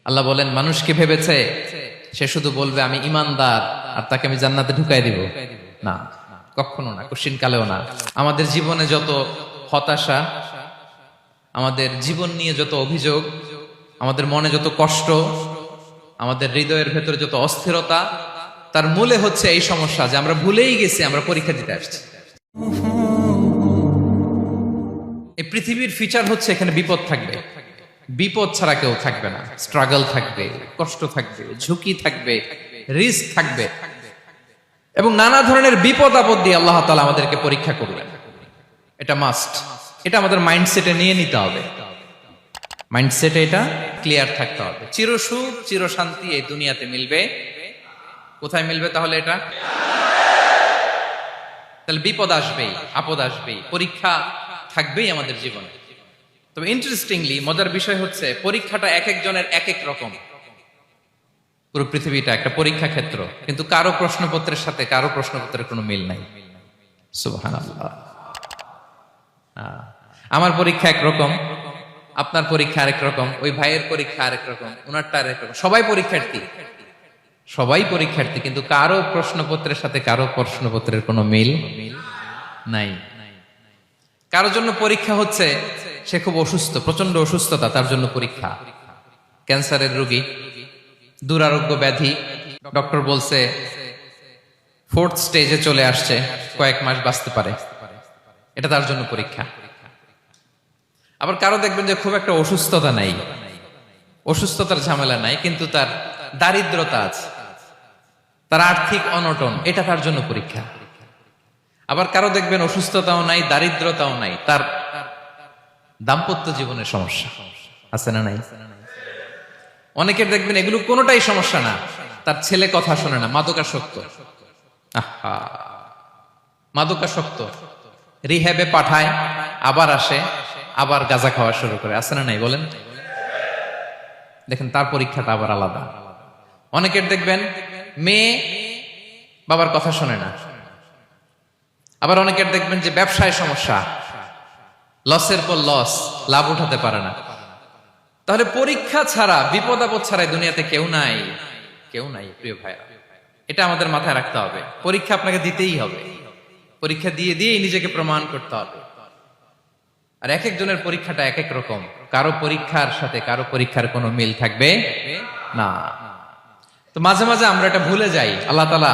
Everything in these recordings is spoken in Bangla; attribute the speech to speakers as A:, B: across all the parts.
A: আল্লাহ বলেন মানুষকে ভেবেছে সে শুধু বলবে আমি ইমানদার আর তাকে আমি জান্নাতে ঢুকাই দিব? না, কখনো না, কোশ্চিন কালেও না। আমাদের জীবনে যত হতাশা, আমাদের জীবন নিয়ে যত অভিযোগ, আমাদের মনে যত কষ্ট, আমাদের হৃদয়ের ভেতরে যত অস্থিরতা, তার মূলে হচ্ছে এই সমস্যা যে আমরা ভুলেই গেছি আমরা পরীক্ষা দিতে আসছি। এই পৃথিবীর ফিচার হচ্ছে এখানে বিপদ থাকবে, বিপদ ছাড়া কেউ থাকবে না। স্ট্রাগল থাকবে, কষ্ট থাকবে, ঝুঁকি থাকবে, রিস্ক থাকবে, এবং নানা ধরনের বিপদ আপদ দিয়ে আল্লাহ তাআলা আমাদেরকে পরীক্ষা করবেন। এটা মাস্ট, এটা আমাদের মাইন্ডসেটে নিয়ে নিতে হবে। মাইন্ডসেটে এটা ক্লিয়ার থাকতে হবে। চিরসুখ চিরশান্তি এই দুনিয়াতে মিলবে, কোথায় মিলবে তাহলে? এটা তাহলে বিপদ আসবেই, আপদ আসবেই, পরীক্ষা থাকবেই আমাদের জীবনে। তবে ইন্টারেস্টিংলি মজার বিষয় হচ্ছে পরীক্ষাটা এক একজনের এক এক রকম। পুরো পৃথিবীটা একটা পরীক্ষা ক্ষেত্র, কিন্তু কারো প্রশ্নপত্রের সাথে কারো প্রশ্নপত্রের কোনো মিল নাই। সুবহানাল্লাহ। আমার পরীক্ষা একরকম, আপনার পরীক্ষা আরেক রকম, ওই ভাইয়ের পরীক্ষা আরেক রকম, ওনারটা আরেক রকম। সবাই পরীক্ষার্থী, সবাই পরীক্ষার্থী, কিন্তু কারো প্রশ্নপত্রের সাথে কারো প্রশ্নপত্রের কোনো মিল নাই। কারোর জন্য পরীক্ষা হচ্ছে সে খুব অসুস্থ, প্রচন্ড অসুস্থতা, তার জন্য পরীক্ষা। ক্যান্সারের রোগী, দুরারোগ্য ব্যাধি, ডক্টর বলছে 4th স্টেজে চলে আসছে, কয়েক মাস বাঁচতে পারে, এটা তার জন্য পরীক্ষা। আবার কারো দেখবেন যে খুব একটা অসুস্থতা নাই, অসুস্থতার ঝামেলা নাই, কিন্তু তার দারিদ্রতা আছে, তার আর্থিক অনটন, এটা তার জন্য পরীক্ষা। আবার কারো দেখবেন অসুস্থতাও নাই, দারিদ্রতাও নাই, তার দাম্পত্য জীবনের সমস্যা আছে না নাই? অনেকের দেখবেন এগুলো কোনোটাই সমস্যা না, তার ছেলে কথা শোনে না, মাদকাসক্ত। আহা, মাদকাসক্ত, রিহ্যাবে পাঠায়, আবার আসে, আবার গাঁজা খাওয়া শুরু করে, আছে না নাই বলেন? দেখেন তার পরীক্ষাটা আবার আলাদা। অনেকের দেখবেন মেয়ে বাবার কথা শোনে না। আবার অনেকের দেখবেন যে ব্যবসায় সমস্যা, লসের পর লস, লাভ উঠাতে পারে না। তাহলে পরীক্ষা ছাড়া, বিপদ আপদ ছাড়াই দুনিয়াতে কেউ নাই, কেউ নাই প্রিয় ভাইরা। এটা আমাদের মাথায় রাখতে হবে। পরীক্ষা আপনাকে দিতেই হবে, পরীক্ষা দিয়ে দিয়েই নিজেকে প্রমাণ করতে হবে। আর এক একজনের পরীক্ষাটা এক এক রকম, কারো পরীক্ষার সাথে কারো পরীক্ষার কোনো মিল থাকবে না। তো মাঝে মাঝে আমরা এটা ভুলে যাই। আল্লাহ তাআলা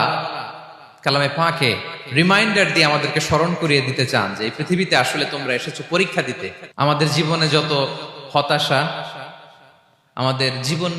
A: কালামে পাকে রিমাইন্ডার দিয়ে আমাদেরকে স্মরণ করিয়ে দিতে চান যে এই পৃথিবীতে আসলে তোমরা এসেছো পরীক্ষা দিতে। আমাদের জীবনে যত হতাশা, আমাদের জীবন